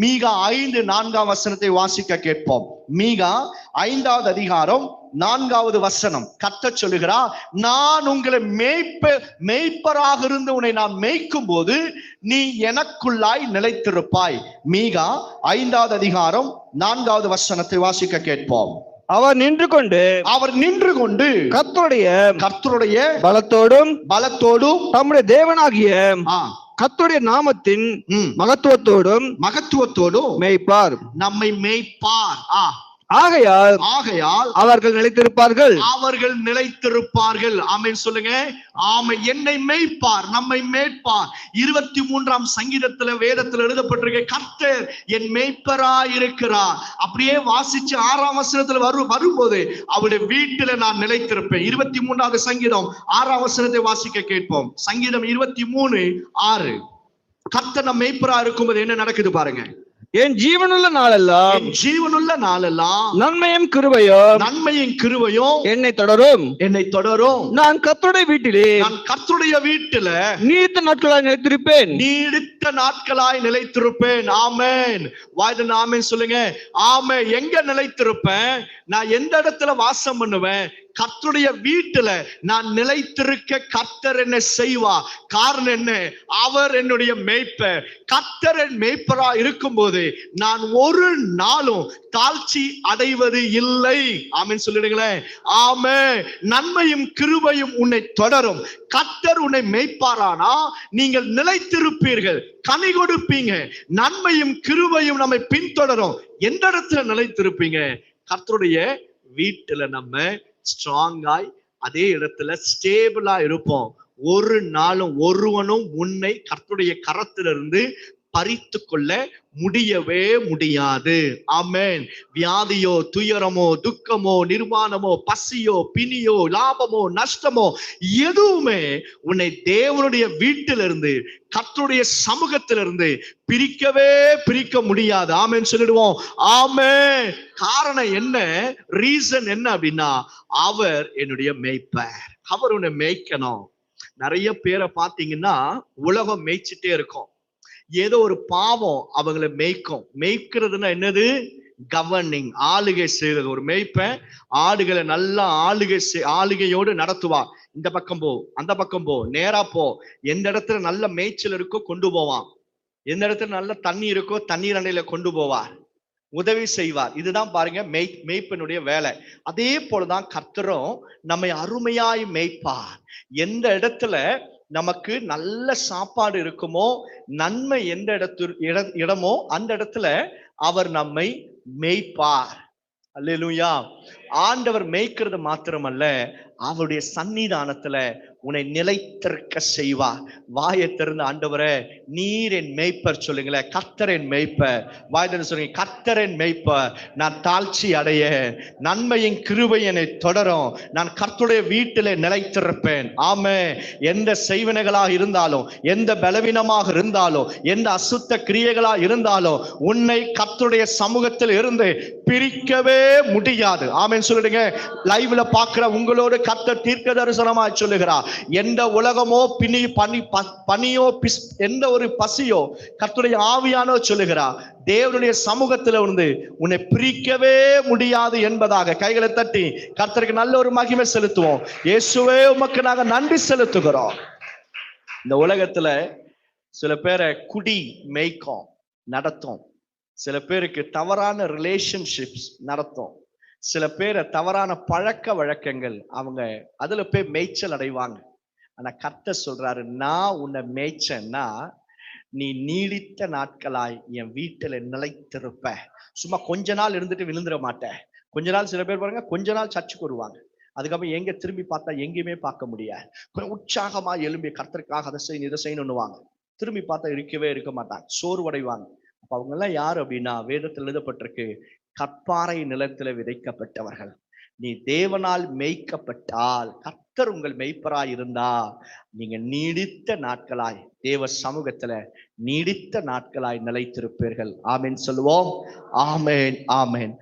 மீகா 5:4 வாசிக்க கேட்போம். மீகா 5வது அதிகாரம் 4வது வசனம். கர்த்தர் சொல்லுகிறார், நான் உங்களை மேய்ப்பராக இருந்து உன்னை நான் மேய்க்கும் போது நீ எனக்குள்ளாய் நிலைத்திருப்பாய். மீகா 5வது அதிகாரம் 4வது வசனத்தை வாசிக்க கேட்போம். அவர் நின்று கொண்டு கர்த்தருடைய பலத்தோடும் தம்முடைய தேவனாகிய கர்த்தருடைய நாமத்தின் மகத்துவத்தோடும் மேய்ப்பார். நம்மை மேய்ப்பார். ஆகையால் அவர்கள் நிலைத்திருப்பார்கள். ஆமென் சொல்லுங்க. ஆமை. என்னை மேய்ப்பார், நம்மை மேய்ப்பார். 23ஆம் சங்கீதத்துல வேதத்துல எழுதப்பட்டிருக்க, கர்த்தர் என் மேய்ப்பராய் இருக்கிறார். அப்படியே வாசிச்சு 6ஆம் வசனத்துல வரும்போது அவருடைய வீட்டுல நான் நிலைத்திருப்பேன். 23வது சங்கீதம் 6ஆம் வசனத்தை வாசிக்க கேட்போம். சங்கீதம் 23:6. கர்த்தர் நம் மேய்ப்பரா இருக்கும்போது என்ன நடக்குது பாருங்க. என் ஜீவனுள்ள நாளெல்லாம் நன்மையும் கிருபையும் என்னை தொடரும். நான் கர்த்தருடைய வீட்டிலே நீடித்த நாட்களாய் நிலைத்திருப்பேன். ஆமென். வாய்தன் ஆமென் சொல்லுங்க. ஆமே. எங்க நிலைத்திருப்பேன்? நான் எந்த இடத்துல வாசம் பண்ணுவேன்? கர்த்தருடைய வீட்டுல நான் நிலைத்திருக்க கர்த்தர் என்ன செய்வார்? காரணம் என்ன? அவர் என்னுடைய மேய்ப்பர். கர்த்தர் என் மேய்ப்பரா இருக்கும்போது நான் ஒரு நாளும் தாழ்ச்சி அடைவது இல்லை. ஆமென் சொல்லிடுங்களேன். ஆமே. நன்மையும் கிருபையும் உன்னை தொடரும். கர்த்தர் உன்னை மேய்ப்பாரானா நீங்கள் நிலைத்திருப்பீர்கள், கனி கொடுப்பீங்க. நன்மையும் கிருபையும் நம்மை பின்தொடரும். எந்த இடத்துல நிலைத்திருப்பீங்க? கர்த்தருடைய வீட்டுல நம்ம ஸ்ட்ராங்காய் அதே இடத்துல ஸ்டேபிளா இருப்போம். ஒரு நாளும் ஒருவனும் உன்னை கர்த்தருடைய கரத்திலிருந்து பறித்து கொள்ள முடியவே முடியாது. ஆமென். வியாதியோ, துயரமோ, துக்கமோ, நிர்வாணமோ, பசியோ, பிணியோ, லாபமோ, நஷ்டமோ எதுவுமே உன்னை தேவனுடைய வீட்டிலிருந்து, கர்த்தருடைய சமூகத்திலிருந்து பிரிக்க முடியாது. ஆமென் சொல்லிடுவோம். ஆமென். காரணம் என்ன? ரீசன் என்ன அப்படின்னா, அவர் என்னுடைய மேய்ப்பர். அவர் உன்னை மேய்க்கணும். நிறைய பேரை பாத்தீங்கன்னா உலகம் மேய்ச்சிட்டே இருக்கும். ஏதோ ஒரு பாவம் அவங்களை மேய்க்கிறதுனா என்னது? கவர்னிங், ஆளுகை செய்வது. ஒரு மேய்ப்பன் ஆடுகளை நல்லா ஆளுகையோடு நடத்துவான். இந்த பக்கம் போ, அந்த பக்கம் போ, நேரா போ. எந்த இடத்துல நல்ல மேய்ச்சல் இருக்கோ கொண்டு போவான். எந்த இடத்துல நல்ல தண்ணி இருக்கோ தண்ணீர் அண்டையில கொண்டு போவார், உதவி செய்வார். இதுதான் பாருங்க மேய்ப்பனுடைய வேலை. அதே போலதான் கர்த்தரும் நம்மை அருமையாய் மேய்ப்பார். எந்த இடத்துல நமக்கு நல்ல சாப்பாடு இருக்குமோ, நன்மை எந்த இடமோ அந்த இடத்துல அவர் நம்மை மேய்ப்பார். அல்லேலூயா. ஆண்டவர் மேய்க்கிறது மாத்திரமல்ல, அவருடைய சன்னிதானத்துல உன்னை நிலைத்திருக்க செய்வார். வாயை திறந்து, ஆண்டவரே நீர் என் மேய்ப்பர் சொல்லுங்களேன். கர்த்தர் என் மேய்ப்பர். வாயை திறந்து சொல்லுங்க, கர்த்தர் என் மேய்ப்பர். நான் தாழ்ச்சி அடைய, நன்மையின் கிருபை என்னை தொடரும். நான் கர்த்தருடைய வீட்டிலே நிலைத்திருப்பேன். ஆமே. எந்த செய்வினைகளாக இருந்தாலும், எந்த பலவீனமாக இருந்தாலும், எந்த அசுத்த கிரியைகளாக இருந்தாலும் உன்னை கர்த்தருடைய சமூகத்தில் இருந்து பிரிக்கவே முடியாது. ஆமென் சொல்லிடுங்க. லைவ்ல பார்க்கிற உங்களோடு கர்த்தர் தீர்க்க தரிசனமாய் சொல்லுகிறார். எந்த உலகமோ பனியோ எந்த ஒரு பசியோ கர்த்தருடைய ஆவியானோ சொல்லுகிறார், தேவனுடைய சமூகத்தில் இருந்து உன்னை பிரிக்கவே முடியாது என்பதாக கைகளை தட்டி கர்த்தருக்கு நல்ல ஒரு மகிமை செலுத்துவோம். இயேசுவே உமக்கு நாங்க நன்றி செலுத்துகிறோம். இந்த உலகத்துல சில பேரை குடி மேய்க்கும் நடத்தும், சில பேருக்கு தவறான ரிலேஷன்ஷிப்ஸ் நடத்தும், சில பேரை தவறான பழக்க வழக்கங்கள் அவங்க அதுல போய் மேய்ச்சல் அடைவாங்க. ஆனா கர்த்தர் சொல்றாரு, நான் உன்னை மேய்ச்சேன்னா நீ நீடித்த நாட்களாய் என் வீட்டுல நிலைத்திருப்ப. சும்மா கொஞ்ச நாள் இருந்துட்டு விழுந்துட மாட்டேன். கொஞ்ச நாள் சில பேர் பாருங்க, கொஞ்ச நாள் சர்ச்சுக்கு வருவாங்க, அதுக்கப்புறம் எங்க திரும்பி பார்த்தா எங்கேயுமே பார்க்க முடியாது. கொஞ்சம் உற்சாகமா எழும்பி கர்த்தருக்காக அதை செய்யணும் இதை செய்யணும்னுவாங்க. திரும்பி பார்த்தா இருக்க மாட்டாங்க, சோர்வடைவாங்க. அப்ப அவங்க எல்லாம் யாரு அப்படின்னா, வேதத்தில் எழுதப்பட்டிருக்கு, கற்பாறை நிலத்துல விதைக்கப்பட்டவர்கள். நீ தேவனால் மேய்க்கப்பட்டால், கர்த்தர் உங்கள் மேய்ப்பராய் இருந்தா, நீங்க நீடித்த நாட்களாய் தேவ சமூகத்துல நீடித்த நாட்களாய் நிலைத்திருப்பீர்கள். ஆமென் சொல்லுவோம். ஆமென், ஆமென்.